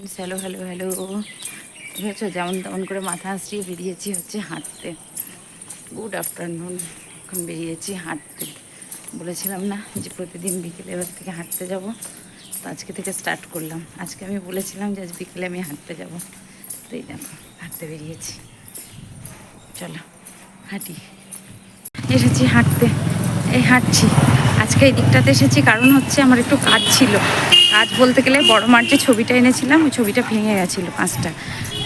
Hello hello hello, বুঝেছো? যেমন তেমন করে মাথা আঁচড়িয়ে বেরিয়েছি হচ্ছে হাঁটতে। Good afternoon. এখন বেরিয়েছি হাঁটতে। বলেছিলাম না যে প্রতিদিন বিকেলে এবার থেকে হাঁটতে যাব, তো আজকে থেকে স্টার্ট করলাম। আজকে আমি বলেছিলাম যে আজ বিকেলে আমি হাঁটতে যাব, তো এই দেখো হাঁটতে বেরিয়েছি। চলো হাঁটি। এসেছি হাঁটতে, এই হাঁটছি। আজকে এই দিকটাতে এসেছি কারণ হচ্ছে আমার একটু কাজ ছিল। কাজ বলতে গেলে বড় মার যে ছবিটা এনেছিলাম ওই ছবিটা ভেঙে গেছিলো 5টা,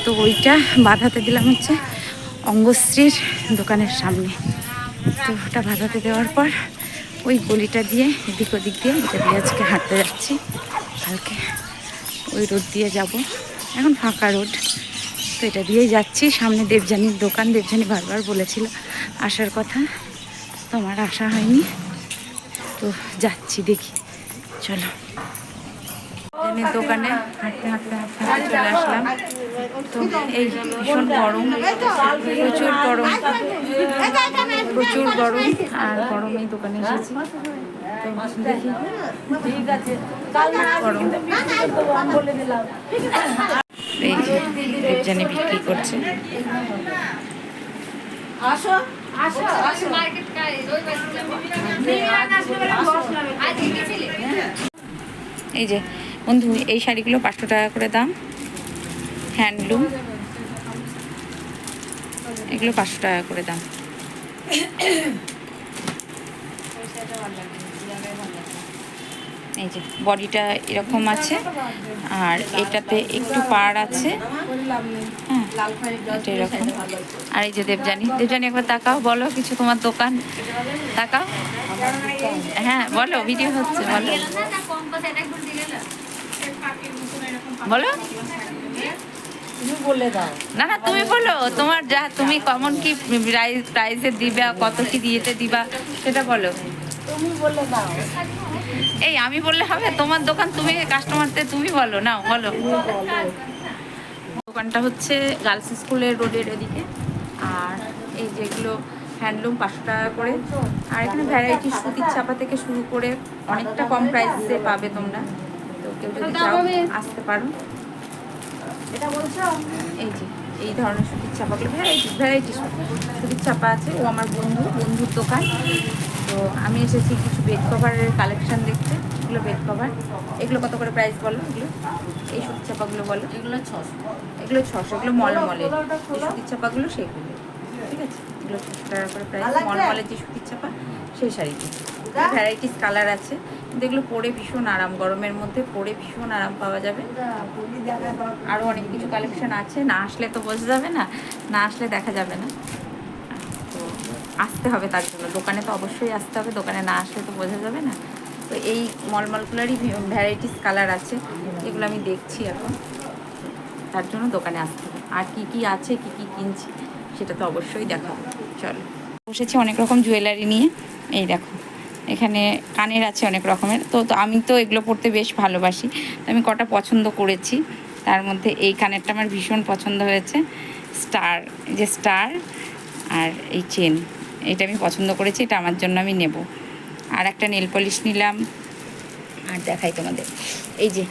তো ওইটা বাঁধাতে দিলাম হচ্ছে অঙ্গশ্রীর দোকানের সামনে। তো ওটা বাঁধাতে দেওয়ার পর ওই গলিটা দিয়ে এদিক ওদিক দিয়ে এটা দিয়ে আজকে হাঁটতে যাচ্ছি। কালকে ওই রোড দিয়ে যাব, এখন ফাঁকা রোড, তো এটা দিয়েই যাচ্ছি। সামনে দেবযানীর দোকান, দেবযানী বারবার বলেছিল আসার কথা, তোমার আসা হয়নি, তো যাচ্ছি দেখি। চলো দেবযানীর দোকানে হাঁটতে হাঁটতে হাঁটতে হাঁটতে চলে আসলাম। তো এই ভীষণ গরম, প্রচুর গরম, প্রচুর গরম। আর গরমেই দোকানে এসেছি, তো দেখি গরম। এই যে দেবযানী বিক্রি করছে। এই যে বন্ধু, এই শাড়িগুলো 500 টাকা করে দাম, হ্যান্ডলুম। এগুলো 500 টাকা করে দাম। এই যে বডিটা এরকম আছে, আর এটাতে একটু পাড় আছে। হ্যাঁ, এটা এরকম। আর এই যে দেবযানী, দেবযানী একবার তাকাও, বলো কিছু তোমার দোকান, তাকাও। হ্যাঁ বলো, ভিডিও হচ্ছে, বলো বলো। না না, তুমি বলো তোমার যা, তুমি কমন কি প্রাইসে দিবা, কত কি দিয়েতে দিবা সেটা বলো। এই আমি বললে হবে? তোমার দোকান, তুমি কাস্টমারদের তুমি বলো, নাও বলো। দোকানটা হচ্ছে গার্লস স্কুলের রোডের এদিকে। আর এই যেগুলো হ্যান্ডলুম 500 টাকা করে। আর এখানে ভ্যারাইটি সুতির ছাপা থেকে শুরু করে অনেকটা কম প্রাইসে পাবে তোমরা, তো কেউ যদি চাও আসতে পারো। এই যে এই ধরনের সুতির ছাপাগুলো ভ্যারাইটি ভ্যারাইটি সুতির ছাপা আছে। ও আমার বন্ধুর দোকান। তো আমি এসেছি কিছু বেড কভারের কালেকশন দেখতে। এগুলো বেড কভার, এগুলো কত করে প্রাইস বলো? এগুলো এই সুতির ছাপাগুলো বলো। এগুলো 600, এগুলো 600, এগুলো মলমলের এই সুতির ছাপাগুলো, সেগুলো ঠিক আছে। এগুলো 600 টাকা করে প্রাইস। মলমলের যে সুতির ছাপা সেই শাড়িটি। ভ্যারাইটিস কালার আছে, কিন্তু এগুলো পরে ভীষণ আরাম, গরমের মধ্যে পরে ভীষণ আরাম পাওয়া যাবে। আরও অনেক কিছু কালেকশন আছে, না আসলে তো বোঝা যাবে না, না আসলে দেখা যাবে না। তো আসতে হবে, তার জন্য দোকানে তো অবশ্যই আসতে হবে, দোকানে না আসলে তো বোঝা যাবে না। তো এই মলমলগুলোরই ভ্যারাইটিস কালার আছে, এগুলো আমি দেখছি এখন, তার জন্য দোকানে আসতে হবে। আর কি কি আছে, কি কি কিনছি সেটা তো অবশ্যই দেখাবো। চলো, বসেছি অনেক রকম জুয়েলারি নিয়ে। এই দেখো এখানে কানের আছে অনেক রকমের। তো আমি তো এগুলো পরতে বেশ ভালোবাসি, তো আমি কটা পছন্দ করেছি। তার মধ্যে এই কানেরটা আমার ভীষণ পছন্দ হয়েছে, স্টার, যে স্টার, আর এই চেন, এটা আমি পছন্দ করেছি, এটা আমার জন্য আমি নেব। আর একটা নেল পলিশ নিলাম। আর দেখাই তোমাদের, এই যে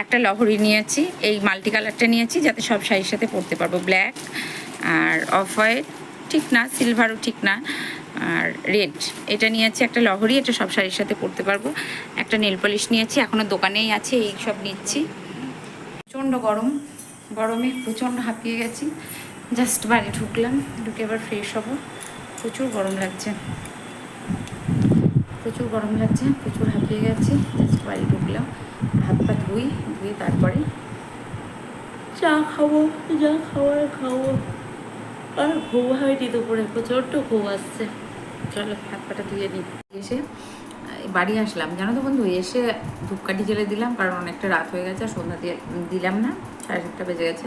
একটা লহরি নিয়েছি, এই মাল্টি কালারটা নিয়েছি যাতে সব শাড়ির সাথে পরতে পারবো। ব্ল্যাক আর অফ হোয়াইট ঠিক না, সিলভারও ঠিক না, আর রেড, এটা নিয়েছি একটা লহরি, এটা সব শাড়ির সাথে পরতে পারবো। একটা নেল পলিশ নিয়েছি, এখনও দোকানেই আছে, এই সব নিচ্ছি। প্রচণ্ড গরম, গরমে প্রচণ্ড হাঁপিয়ে গেছি। জাস্ট বাড়ি ঢুকলাম, ঢুকে এবার ফ্রেশ হবো। প্রচুর গরম লাগছে, প্রচুর গরম লাগছে, প্রচুর হাঁপিয়ে গেছি। জাস্ট বাড়ি ঢুকলাম, হাত পা ধুয়ে তারপরে চা খাবো, যা খাওয়ার খাবো। আর ঘুম হয়নি দুপুরে, প্রচণ্ড ঘুম আসছে। চলো হাত পাটা ধুয়ে দিই। এসে বাড়ি আসলাম, জানো তো বন্ধু, এসে ধূপকাঠি জ্বেলে দিলাম, কারণ অনেকটা রাত হয়ে গেছে, আর সন্ধ্যা দিয়ে দিলাম না, 7:30 বেজে গেছে।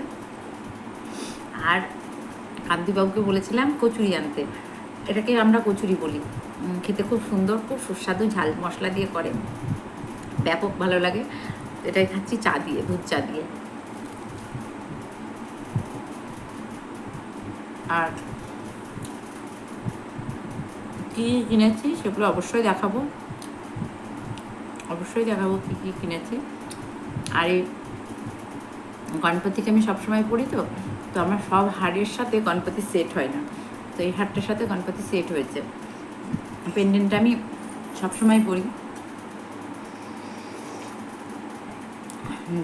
আর কান্তিবাবুকে বলেছিলাম কচুরি আনতে, এটাকে আমরা কচুরি বলি, খেতে খুব সুন্দর, খুব সুস্বাদু, ঝাল মশলা দিয়ে করে, ব্যাপক ভালো লাগে। এটাই খাচ্ছি চা দিয়ে, দুধ চা দিয়ে। আর কী কিনেছি সেগুলো অবশ্যই দেখাবো, অবশ্যই দেখাবো কী কী কিনেছি। আর এই গণপতিকে আমি সবসময় পড়ি, তো তো আমার সব হারের সাথে গণপতি সেট হয় না, তো এই হারটার সাথে গণপতি সেট হয়েছে। পেন্ডেন্টটা আমি সবসময় পড়ি,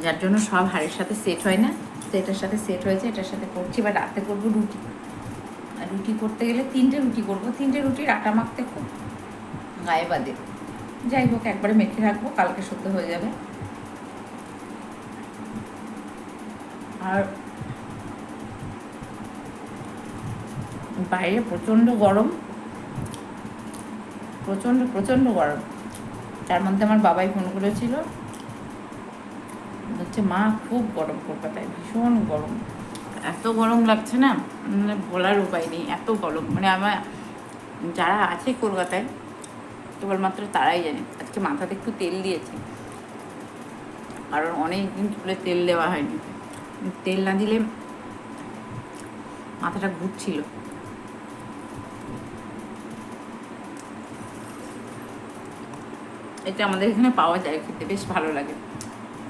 যার জন্য সব হারের সাথে সেট হয় না, তো এটার সাথে সেট হয়েছে, এটার সাথে করছি। এবার রাতে করবো রুটি। আর রুটি করতে গেলে 3টে রুটি করবো, 3টে রুটির আটা মাখতে খুব গায়ে বাদে। যাই হোক, একবারে মেখে রাখবো, কালকে শুদ্ধ হয়ে যাবে। আর বাইরে প্রচণ্ড গরম, প্রচণ্ড প্রচণ্ড গরম। তার মধ্যে আমার বাবাই ফোন করেছিল, হচ্ছে মা খুব গরম কলকাতায়, ভীষণ গরম, এত গরম লাগছে না, মানে বলার উপায় নেই, এত গরম। মানে আমার যারা আছে কলকাতায় কেবলমাত্র তারাই জানে। আজকে মাথাতে একটু তেল দিয়েছি, কারণ অনেক দিন চুলে তেল দেওয়া হয়নি, তেল না দিলে মাথাটা ঘুরছিল। এটা আমাদের এখানে পাওয়া যায়, খেতে বেশ ভালো লাগে,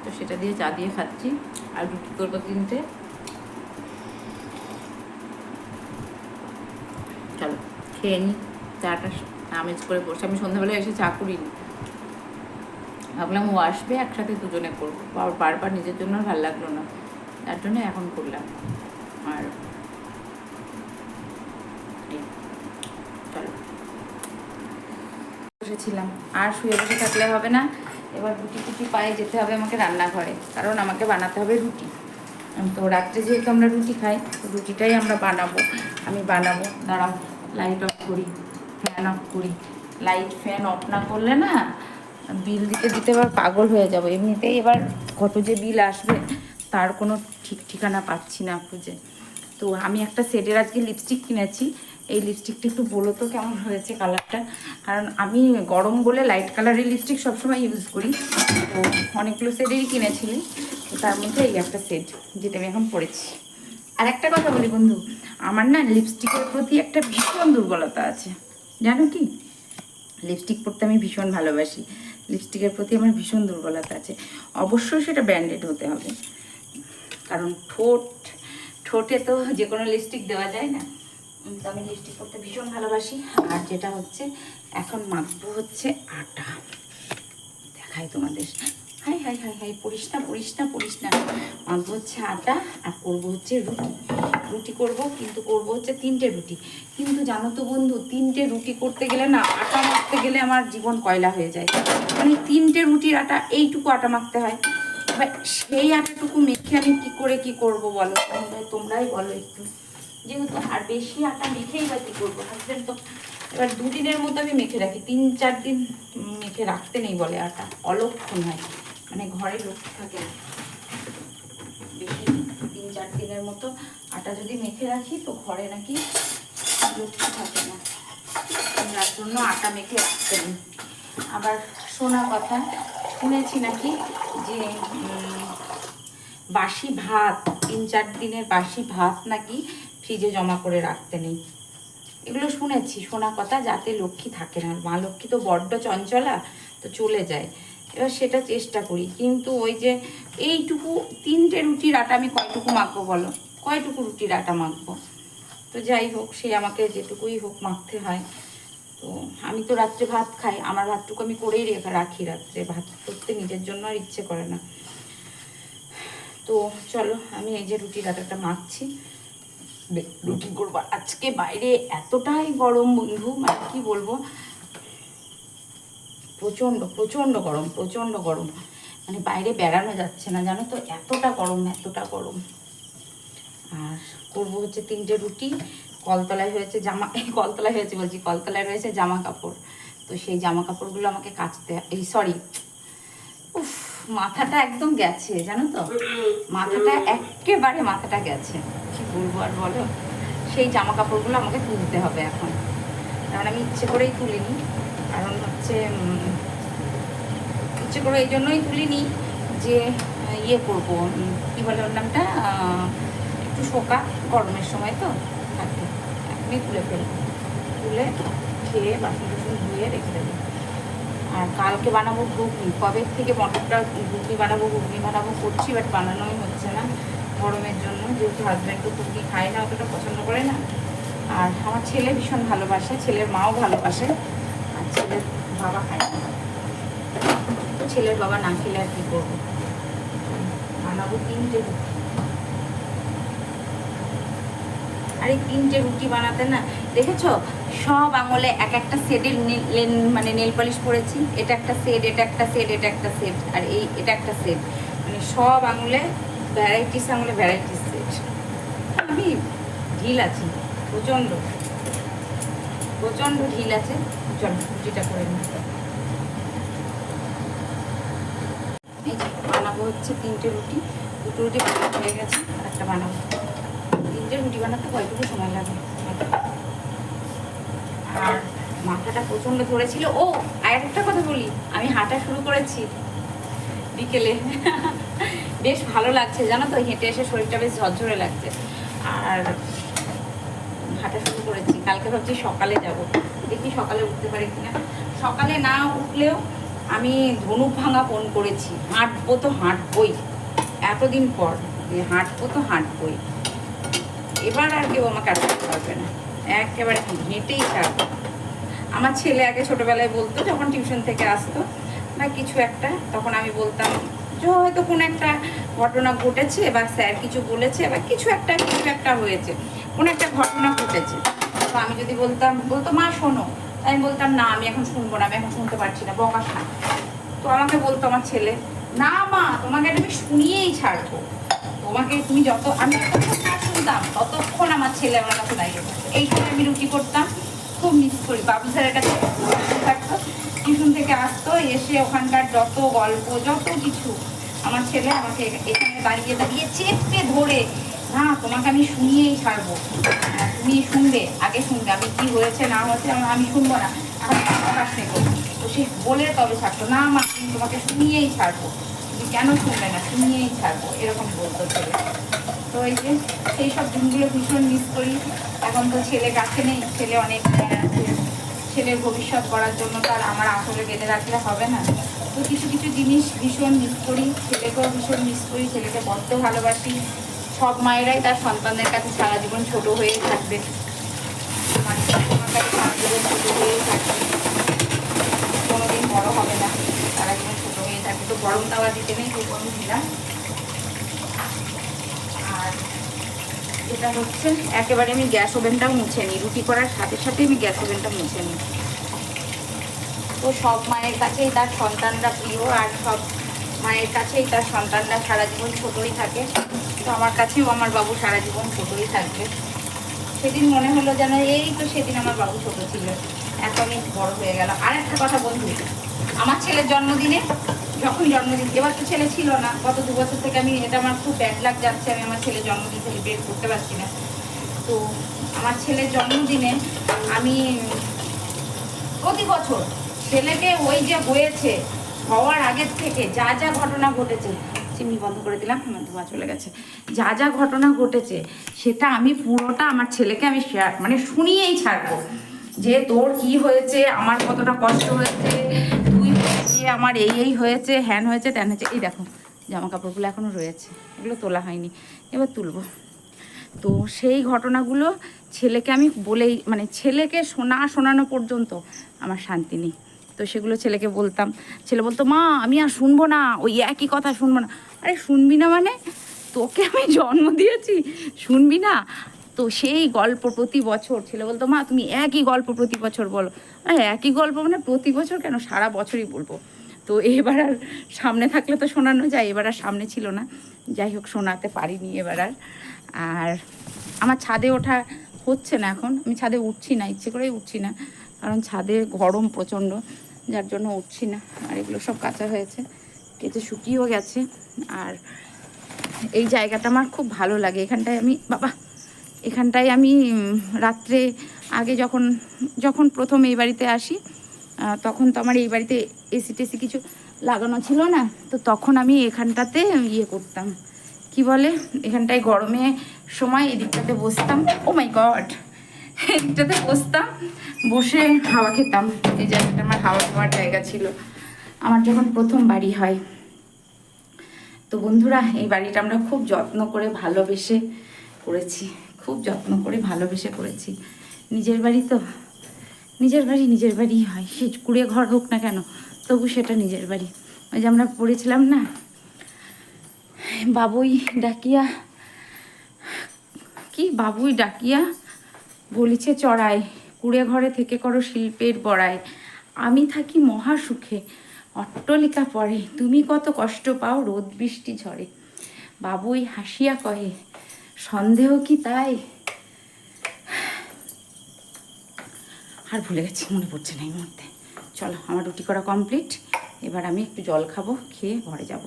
তো সেটা দিয়ে চা দিয়ে খাচ্ছি। আর রুটি করবো 3টে। চলো খেয়ে নিই চাটা, আমেজ করে বসে। আমি সন্ধ্যাবেলা এসে চা করিনি, ভাবলাম ও আসবে একসাথে দুজনে করবো, বারবার নিজের জন্য ভালো লাগলো না, তার জন্য এখন করলাম। আর চলো বসেছিলাম, আর শুয়ে বসে থাকলে হবে না, এবার রুটি টুটি পায়ে যেতে হবে আমাকে রান্নাঘরে, কারণ আমাকে বানাতে হবে রুটি। তো রাত্রে যেহেতু আমরা রুটি খাই, তো রুটিটাই আমরা বানাবো, আমি বানাবো। দাঁড়াও, লাইট অফ করি, ফ্যান অফ করি। লাইট ফ্যান অফ না করলে না বিল দিতে দিতে এবার পাগল হয়ে যাবো। এমনিতেই এবার কত যে বিল আসবে তার কোনো ঠিক ঠিকানা পাচ্ছি না খুঁজে। তো আমি একটা শেডের আজকে লিপস্টিক কিনেছি, এই লিপস্টিকটা একটু বলো তো কেমন হয়েছে কালারটা, কারণ আমি গরম বলে লাইট কালারের লিপস্টিক সবসময় ইউজ করি। তো অনেকগুলো শেডেরই কিনেছিলি, তো তার মধ্যে এই একটা শেড যেটা আমি এখন পরেছি। আর একটা কথা বলি বন্ধু, আমার না লিপস্টিকের প্রতি একটা ভীষণ দুর্বলতা আছে, জানো কি? লিপস্টিক পরতে আমি ভীষণ ভালোবাসি, লিপস্টিকের প্রতি আমার ভীষণ দুর্বলতা আছে। অবশ্যই সেটা ব্র্যান্ডেড হতে হবে, কারণ ঠোঁটে তো যে কোনো লিপস্টিক দেওয়া যায় না। তো আমি লিপস্টিক পরতে ভীষণ ভালোবাসি। আর যেটা হচ্ছে এখন মাখবো হচ্ছে আটা, দেখাই তোমাদের। হাই হাই হাই হাই, পড়িস না পড়িস না পড়িস না। মাখবো হচ্ছে আটা, আর করবো হচ্ছে রুটি। রুটি করবো, কিন্তু করবো হচ্ছে 3টে রুটি। কিন্তু জানো তো বন্ধু, 3টে রুটি করতে গেলে না, আটা মাখতে গেলে আমার জীবন কয়লা হয়ে যায়। মানে 3টে রুটির আটা এইটুকু আটা মাখতে হয়, এবার সেই আটাটুকু মেখে আমি কি করে কি করব বলো, তোমরাই বলো একটু। যেহেতু আর বেশি আটা মেখেই বা কী করবো, হাজবেন্ড তো এবার 2 দিনের মতো আমি মেখে রাখি, 3-4 দিন মেখে রাখতে নেই বলে, আটা অলক্ষণ হয়, মানে ঘরে লোক থাকে না বেশি। 3-4 দিনের মতো আটা যদি মেখে রাখি তো ঘরে নাকি লক্ষ্মী থাকে না, যার জন্য আটা মেখে রাখতে নেই। আবার শোনা কথা, শুনেছি নাকি যে বাসি ভাত, 3-4 দিনের বাসি ভাত নাকি ফ্রিজে জমা করে রাখতে নেই। এগুলো শুনেছি, শোনা কথা, যাতে লক্ষ্মী থাকে না। মা লক্ষ্মী তো বড্ড চঞ্চলা, তো চলে যায়। এবার সেটা চেষ্টা করি, কিন্তু ওই যে এইটুকু 3টে রুটির আটা আমি কয়টুকু মাখবো বলো, কয়টুকু রুটির আটা মাখবো? তো যাই হোক, সে আমাকে যেটুকুই হোক মাখতে হয়। তো আমি তো রাত্রে ভাত খাই, আমার ভাতটুকু আমি করেই রাখি রাত্রে, ভাত করতে নিজের জন্য আর ইচ্ছে করে না। তো চলো, আমি এই যে রুটির আটাটা মাখছি, রুটি করবো। আজকে বাইরে এতটাই গরম বন্ধু, মানে কি বলবো, প্রচণ্ড প্রচণ্ড গরম, প্রচণ্ড গরম, মানে বাইরে বেড়ানো যাচ্ছে না জানো তো, এতটা গরম এতটা গরম। আর করবো হচ্ছে 3টে রুটি। কলতলায় হয়েছে কলতলায় হয়েছে বলছি, কলতলায় রয়েছে জামা কাপড়, তো সেই জামা কাপড়গুলো আমাকে কাচতে, এই সরি, উফ, মাথাটা একদম গেছে জানো তো, মাথাটা একেবারে মাথাটা গেছে, কি বলবো আর বলো। সেই জামা কাপড়গুলো আমাকে তুলতে হবে এখন, কারণ আমি ইচ্ছে করেই তুলিনি, কারণ হচ্ছে ইচ্ছে করে এই জন্যই তুলিনি যে ইয়ে করবো, কী বলে ওর নামটা, একটু শোকা, গরমের সময় তো থাকে, এখনই তুলে ফেলবো, তুলে খেয়ে বাসন টাসন ধুয়ে রেখে দেবো। আর কালকে বানাবো ঘুগনি, কবে থেকে মটরটা ঘুগনি বানাবো করছি, বাট বানানোই হচ্ছে না গরমের জন্য, যেহেতু হাজব্যান্ডও ঘুগনি খায় না, অতটা পছন্দ করে না। আর আমার ছেলে ভীষণ ভালোবাসে, ছেলের মাও ভালোবাসে, আর ছেলের বাবা খায় না, তো ছেলের বাবা না খেলে আর কী করবো। বানাবো 3টে রুটি। আর এই 3টে রুটি বানাতে না, দেখেছো সব আঙুলে এক একটা সেটের মানে নেল পলিশ পরেছি। এটা একটা সেট, এটা একটা সেট, এটা একটা সেট, আর এটা একটা সেট, মানে সব আঙুলে ভ্যারাইটিস, আঙুলে ভ্যারাইটিস সেট। আমি ঢিল আছি প্রচণ্ড প্রচণ্ড ঢিল আছে। চল রুটিটা করে নিই। এই যে বানাবো হচ্ছে 3টে রুটি, 2টো রুটি বানানো হয়ে গেছে, আর একটা বানাবো। 3টে রুটি বানাতে কয়টুকু সময় লাগে। আর মাথাটা প্রচণ্ড ধরেছিল। ও আর একটা কথা বলি, আমি হাঁটা শুরু করেছি বিকেলে, বেশ ভালো লাগছে জানো তো, হেঁটে এসে শরীরটা বেশ ঝরঝরে লাগছে। আর হাঁটা শুরু করেছি, কালকে ভাবছি সকালে যাব, দেখি সকালে উঠতে পারি কিনা। সকালে না উঠলেও আমি ধনুক ভাঙা ফোন করেছি, হাঁটবো তো হাঁটবই, এতদিন পর হাঁটবো তো হাঁটবই। এবার আর কেউ আমাকে আটকাতে পারবে না, একেবারে হেঁটেই ছাড়বো। আমার ছেলে আগে ছোটোবেলায় বলতো, যখন টিউশন থেকে আসতো বা কিছু একটা, তখন আমি বলতাম যে হয়তো কোনো একটা ঘটনা ঘটেছে, বা স্যার কিছু বলেছে, বা কিছু একটা হয়েছে, কোনো একটা ঘটনা ঘটেছে। তো আমি যদি বলতো মা শোনো, তাই আমি বলতাম না আমি এখন শুনবো না, আমি এখন শুনতে পারছি না, বকা খা। তো আমাকে বলতো আমার ছেলে, না মা তোমাকে আমি শুনিয়েই ছাড়বো, তোমাকে তুমি যত, আমি যতক্ষণ না শুনতাম ততক্ষণ আমার ছেলে আমার কাছে দাঁড়িয়ে থাকতো। এইখানে আমি রুটি করতাম, খুব মিস করি। বাবু স্যারের কাছে থাকতো, টিউশন থেকে আসতো, এসে ওখানকার যত গল্প যত কিছু আমার ছেলে আমাকে এখানে দাঁড়িয়ে দাঁড়িয়ে চেপে ধরে, না তোমাকে আমি শুনিয়েই ছাড়বো, তুমি শুনবে, আগে শুনবে, আমি কি হয়েছে না হয়েছে আমি শুনবো না, এখন প্রকাশ নেই করবো। তো সে বলে তবে ছাড়তো, না মা তুমি তোমাকে শুনিয়েই ছাড়বো, তুমি কেন শুনবে না, শুনিয়েই ছাড়বো, এরকম বলতো ছেলে। তো এই যে সেই সব দিনগুলো ভীষণ মিস করি। এখন তো ছেলে কাছে নেই, ছেলে অনেক আছে, ছেলের ভবিষ্যৎ করার জন্য তো আর আমার আসলে বেঁধে রাখলে হবে না। তো কিছু কিছু জিনিস ভীষণ মিস করি, ছেলেকেও ভীষণ মিস করি, ছেলেকে বড্ড ভালোবাসি। সব মায়েরাই তার সন্তানদের কাছে সারা জীবন ছোট হয়ে থাকবে, আমার কাছে সারা জীবন ছোট হয়েই থাকবে, কোনোদিন বড় হবে না, সারা জীবন ছোট হয়ে থাকবে। তো গরম তাওয়া দিতে নেই, তো গরম দিলাম। আর এটা হচ্ছে একেবারে আমি গ্যাস ওভেনটাও মুছে নিই, রুটি করার সাথে সাথে আমি গ্যাস ওভেনটা মুছে নিই। তো সব মায়ের কাছেই তার সন্তানরা প্রিয়, আর সব মায়ের কাছেই তার সন্তানরা সারা জীবন ছোটোই থাকে। তো আমার কাছেও আমার বাবু সারা জীবন ছোটোই থাকবে। সেদিন মনে হলো যেন এই তো সেদিন আমার বাবু ছোটো ছিল, এত আমি বড় হয়ে গেল। আর একটা কথা বন্ধু, আমার ছেলের জন্মদিনে, যখন জন্মদিন, এবার তো ছেলে ছিল না, গত 2 বছর থেকে আমি, এটা আমার খুব ব্যাড লাগ যাচ্ছে, আমি আমার ছেলের জন্মদিন সেলিব্রেট করতে পারছি না। তো আমার ছেলের জন্মদিনে আমি প্রতি বছর ছেলেকে ওই যে হয়েছে, হওয়ার আগের থেকে যা যা ঘটনা ঘটেছে, চিমনি বন্ধ করে দিলাম, আমার ধোঁয়া চলে গেছে, যা যা ঘটনা ঘটেছে সেটা আমি পুরোটা আমার ছেলেকে আমি শেয়ার, মানে শুনিয়েই ছাড়বো, যে তোর কি হয়েছে, আমার কতটা কষ্ট হয়েছে, তুই হয়েছে, আমার এই হয়েছে, হ্যান হয়েছে, ত্যান হয়েছে। এই দেখো জামা কাপড়গুলো এখনও রয়েছে, এগুলো তোলা হয়নি, এবার তুলবো। তো সেই ঘটনাগুলো ছেলেকে আমি বলেই, মানে ছেলেকে শোনানো পর্যন্ত আমার শান্তি নেই। তো সেগুলো ছেলেকে বলতাম, ছেলে বলতো মা আমি আর শুনবো না, ওই একই কথা শুনবো না। আরে শুনবি না মানে, তোকে আমি জন্ম দিয়েছি, শুনবি না? তো সেই গল্প প্রতি বছর ছেলে বলতো মা তুমি একই গল্প প্রতি বছর বলো। আরে একই গল্প মানে প্রতি বছর কেন, সারা বছরই বলবো। তো এবার আর সামনে থাকলে তো শোনানো যায়, এবার আর সামনে ছিল না, যাই হোক শোনাতে পারিনি এবার আর। আর আমার ছাদে ওঠা হচ্ছে না, এখন আমি ছাদে উঠছি না, ইচ্ছে করেই উঠছি না, কারণ ছাদে গরম প্রচণ্ড, যার জন্য উঠছি না। আর এগুলো সব কাঁচা হয়েছে, কেটে শুকিয়েও গেছে। আর এই জায়গাটা আমার খুব ভালো লাগে, এখানটায় আমি রাত্রে আগে যখন প্রথম এই বাড়িতে আসি, তখন তো আমার এই বাড়িতে এসি টেসি কিছু লাগানো ছিল না, তো তখন আমি এখানটাতে ইয়ে করতাম, কি বলে, এখানটায় গরমে সময় এদিকটাতে বসতাম। ও মাই গড, এদিকটাতে বসতাম, বসে হাওয়া খেতাম। এই জায়গাটা আমার হাওয়া খাওয়ার জায়গা ছিল আমার যখন প্রথম বাড়ি হয়। তো বন্ধুরা, এই বাড়িটা আমরা খুব যত্ন করে ভালোবেসে করেছি, খুব যত্ন করে ভালোবেসে করেছি। নিজের বাড়ি তো, নিজের বাড়ি হয়, সে কুড়ে ঘর হোক না কেন, তবু সেটা নিজের বাড়ি। ওই যে আমরা পড়েছিলাম না, বাবুই ডাকিয়া, কি বাবুই ডাকিয়া বলিছে চড়াই, কুড়ে ঘরে থেকে করো শিল্পের বড়াই, আমি থাকি মহা সুখে অট্টলিকা পড়ে, তুমি কত কষ্ট পাও রোদ বৃষ্টি ঝড়ে। বাবুই হাসিয়া কহে সন্দেহ কি তাই, আর ভুলে গেছি, মনে পড়ছে না এই মুহূর্তে। চলো, আমার রুটি করা কমপ্লিট। এবার আমি একটু জল খাবো, খেয়ে ঘরে যাব,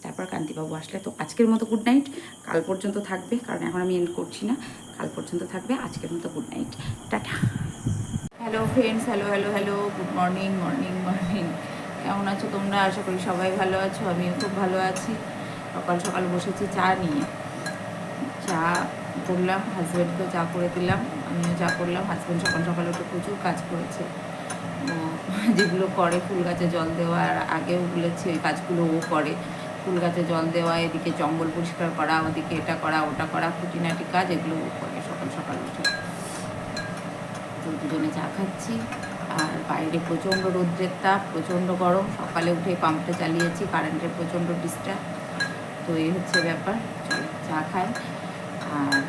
তারপর কান্তিবাবু আসলে তো আজকের মতো গুড নাইট। কাল পর্যন্ত থাকবে, কারণ এখন আমি এন্ড করছি না, কাল পর্যন্ত থাকবে। আজকের মতো good night, tata. Hello friends, hello hello hello, good morning morning morning. কেমন আছো তোমরা? আশা করি সবাই ভালো আছো, আমিও খুব ভালো আছি। সকাল সকাল বসেছি চা নিয়ে, চা করলাম, হাজব্যান্ডকেও চা করে দিলাম, আমিও চা করলাম। হাজব্যান্ড সকাল সকাল উঠে প্রচুর কাজ করেছে, ও যেগুলো করে, ফুল গাছে জল দেওয়ার আগেও বলেছে ওই কাজগুলো ও করে। ফুল গাছে জল দেওয়া, এদিকে জঙ্গল পরিষ্কার করা, ওদিকে এটা করা ওটা করা, খুঁটিনাটি কাজ এগুলো ও করে সকাল সকাল উঠে। তো দুজনে চা খাচ্ছি, আর বাইরে প্রচণ্ড রৌদ্রের তাপ, প্রচণ্ড গরম। সকালে উঠে পাম্পটা চালিয়েছি, কারেন্টের প্রচণ্ড ডিস্টার্ব। তো এই হচ্ছে ব্যাপার, চলো চা খাই। আর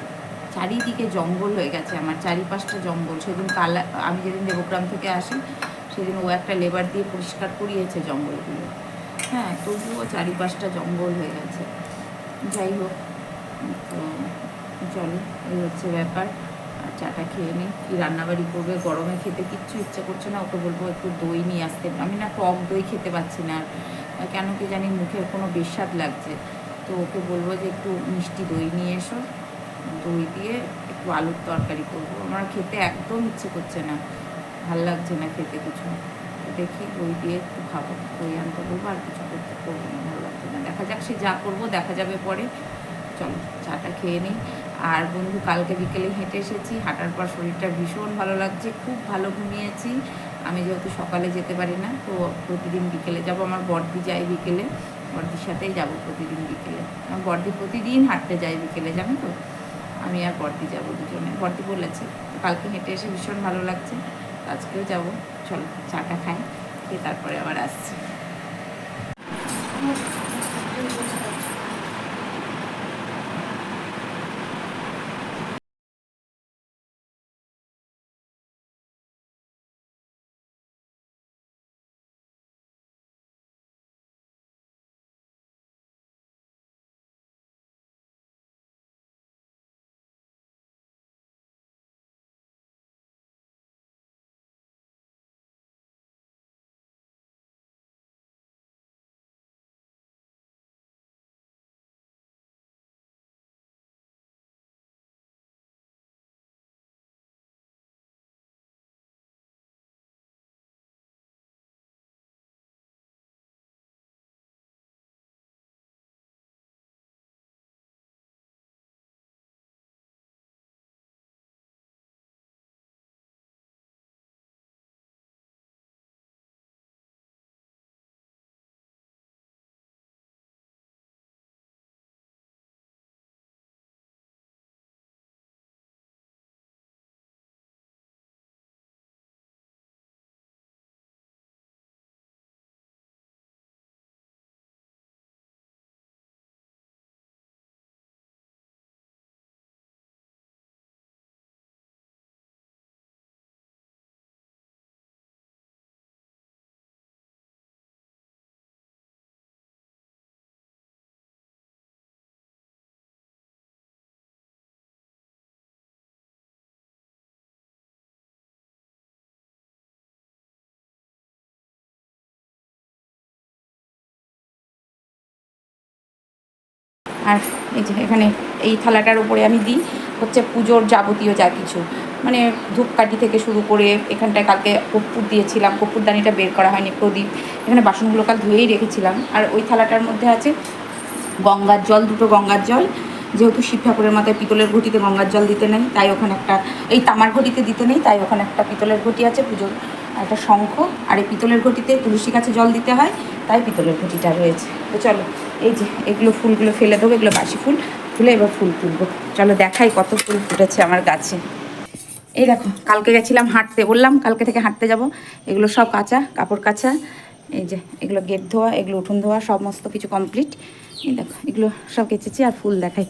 চারিদিকে জঙ্গল হয়ে গেছে, আমার চারিপাশটা জঙ্গল। সেদিন আমি যেদিন দেবগ্রাম থেকে আসি, সেদিন ও একটা লেবার দিয়ে পরিষ্কার করিয়েছে জঙ্গলগুলো, হ্যাঁ, তবুও চারিপাশটা জঙ্গল হয়ে গেছে। যাই হোক, তো চলো, এই হচ্ছে ব্যাপার। আর চাটা খেয়ে নিই। কী রান্নাবাড়ি করবে, গরমে খেতে কিচ্ছু ইচ্ছে করছে না। ওকে বলবো একটু দই নিয়ে আসতে, আমি না টক দই খেতে পাচ্ছি না, আর কেন কি জানি মুখের কোনো বেস্বাদ লাগছে। তো ওকে বলবো যে একটু মিষ্টি দই নিয়ে এসো, দই দিয়ে একটু আলুর তরকারি করবো। আমার খেতে একদম ইচ্ছে করছে না, ভাল লাগছে না খেতে কিছু। দেখি দই দিয়ে একটু খাবো, দই আনতে বলবো, আর কিছু করতে করবো না, ভালো লাগছে না। দেখা যাক, সে যা করবো দেখা যাবে পরে। চলো চাটা খেয়ে নিই। আর বন্ধু, কালকে বিকেলে হেঁটে এসেছি, হাঁটার পর শরীরটা ভীষণ ভালো লাগছে, খুব ভালো ঘুমিয়েছি। আমি যেহেতু সকালে যেতে পারি না, তো প্রতিদিন বিকেলে যাব। আমার বড়দি যায় বিকেলে, বড়দির সাথেই যাব প্রতিদিন বিকেলে। আমার বড়দি প্রতিদিন হাঁটতে যায় বিকেলে, জানো তো। আমি আর বড়দি যাবো দুজনে, বড়দি বলেছে। তো কালকে হেঁটে এসে ভীষণ ভালো লাগছে, আজকেও যাব। চলো চাটা খাই, খেয়ে তারপরে আবার আসছি। আর এই যে এখানে এই থালাটার উপরে আমি দিই হচ্ছে পুজোর যাবতীয় যা কিছু, মানে ধূপকাঠি থেকে শুরু করে, এখানটায় কালকে কর্পূর দিয়েছিলাম, কর্পূরদানিটা বের করা হয়নি, প্রদীপ, এখানে বাসনগুলো কাল ধুয়েই রেখেছিলাম। আর ওই থালাটার মধ্যে আছে গঙ্গার জল, দুটো গঙ্গার জল, যেহেতু শিব ঠাকুরের মাথায় পিতলের ঘটিতে গঙ্গার জল দিতে নেই, তাই ওখানে একটা, এই তামার ঘটিতে দিতে নেই, তাই ওখানে একটা পিতলের ঘটি আছে, পুজোর একটা শঙ্খ, আর এই পিতলের ঘটিতে তুলসী গাছে জল দিতে হয়, তাই পিতলের ঘটিটা রয়েছে। তো চলো, এই যে এগুলো ফুলগুলো ফেলে দেবো, এগুলো বাসি ফুল, তুলে এবার ফুল তুলবো। চলো দেখাই কত ফুল ফুটেছে আমার গাছে। এই দেখো, কালকে গেছিলাম হাঁটতে, বললাম কালকে থেকে হাঁটতে যাব। এগুলো সব কাঁচা, কাপড় কাচা, এই যে এগুলো গেট ধোয়া, এগুলো উঠোন ধোয়া, সমস্ত কিছু কমপ্লিট। এই দেখো এগুলো সব কেচেছি। আর ফুল দেখাই,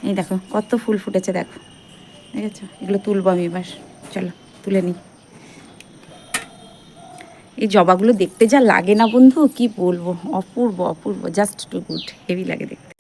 এই দেখো কত ফুল ফুটেছে, দেখো, ঠিক আছে? এগুলো তুলবো আমি এবার, চলো তুলে নিই। এই জবাগুলো দেখতে যা লাগে না বন্ধু, কি বলবো, অপূর্ব অপূর্ব, জাস্ট টু গুড, হেভি লাগে দেখতে।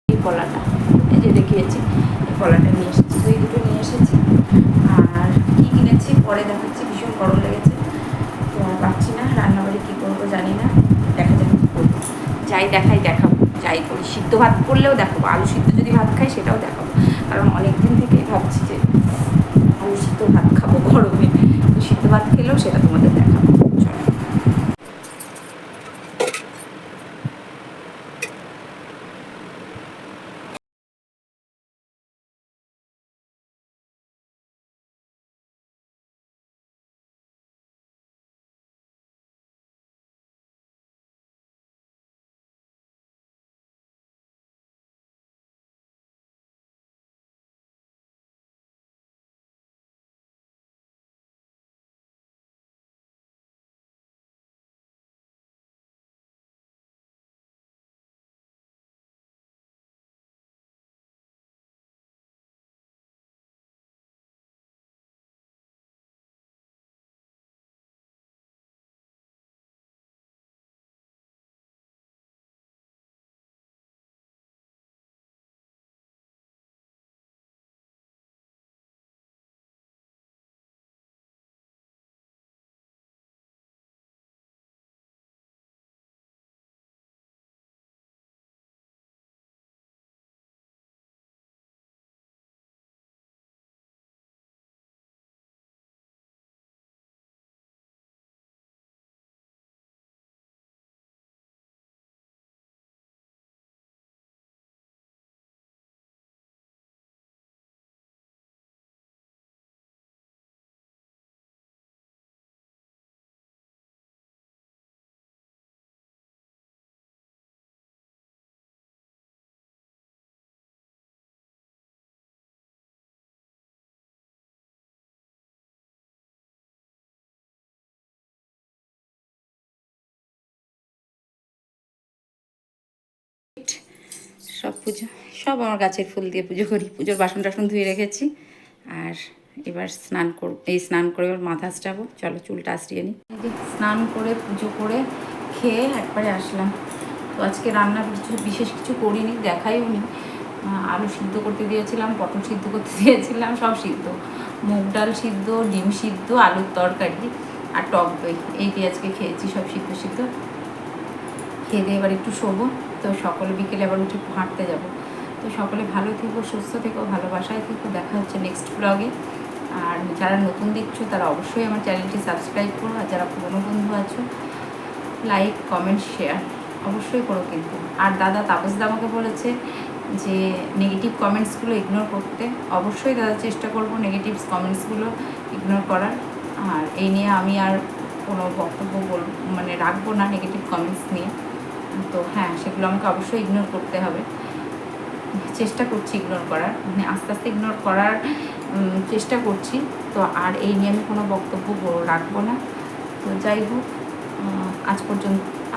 এই কলাটা, এই যে দেখিয়েছি, এই কলাটা নিয়ে এসেছি, তো এই দুটো নিয়ে এসেছি। আর কী কিনেছি পরে দেখাচ্ছি, ভীষণ গরম লেগেছে, তো আর পাচ্ছি না, রান্নাবাড়ি কী করবো জানি না, দেখা যাক কী করবো। যাই দেখাই দেখাবো, যাই করি, সিদ্ধ ভাত করলেও দেখাবো, আলু সিদ্ধ যদি ভাত খাই সেটাও দেখাবো, কারণ অনেক দিন থেকেই ভাবছি যে আলু সিদ্ধ ভাত খাবো গরমে, তো সিদ্ধ ভাত খেলেও সেটা তোমাদের দেখাবো। চলো, সব পুজো, সব আমার গাছের ফুল দিয়ে পুজো করি। পুজোর বাসন টাসন ধুয়ে রেখেছি, আর এবার স্নান এই স্নান করে ওর মাথা আসটাবো। চলো চুলটা আসরিয়ে নিই। এই যে স্নান করে পুজো করে খেয়ে একবারে আসলাম। তো আজকে রান্না কিছু বিশেষ কিছু করিনি, দেখাইও নি। আলু সিদ্ধ করতে দিয়েছিলাম, পটল সিদ্ধ করতে দিয়েছিলাম, সব সিদ্ধ, মুগ ডাল সিদ্ধ, ডিম সিদ্ধ, আলুর তরকারি, আর টক দই, এই দিয়ে আজকে খেয়েছি সব সিদ্ধ সিদ্ধ। খেয়ে দিয়ে এবার একটু শোবো। তো সকলে বিকেলে আবার উঠে হাঁটতে যাব। তো সকলে ভালো থেকো, সুস্থ থেকো, ভালোবাসায় থেকো। দেখা হচ্ছে নেক্সট ব্লগে। আর যারা নতুন দেখছো তারা অবশ্যই আমার চ্যানেলটি সাবস্ক্রাইব করো, আর যারা পুরনো বন্ধু আছো লাইক কমেন্ট শেয়ার অবশ্যই করো কিন্তু। আর দাদা তাপসদা আমাকে বলেছে যে নেগেটিভ কমেন্টসগুলো ইগনোর করতে। অবশ্যই দাদা চেষ্টা করবো নেগেটিভ কমেন্টসগুলো ইগনোর করার। আর এই নিয়ে আমি আর কোনো বক্তব্য মানে রাখবো না নেগেটিভ কমেন্টস নিয়ে। তো হ্যাঁ, সেগুলো আমাকে অবশ্যই ইগনোর করতে হবে। চেষ্টা করছি ইগনোর করার, মানে আস্তে আস্তে ইগনোর করার চেষ্টা করছি। তো আর এই নিয়ে আমি কোনো বক্তব্য রাখবো না। তো যাই হোক,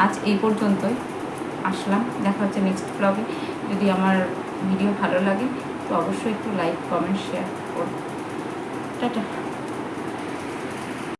আজ এই পর্যন্তই আসলাম। দেখা হচ্ছে নেক্সট ব্লগে। যদি আমার ভিডিও ভালো লাগে তো অবশ্যই একটু লাইক কমেন্ট শেয়ার করো। টাটা।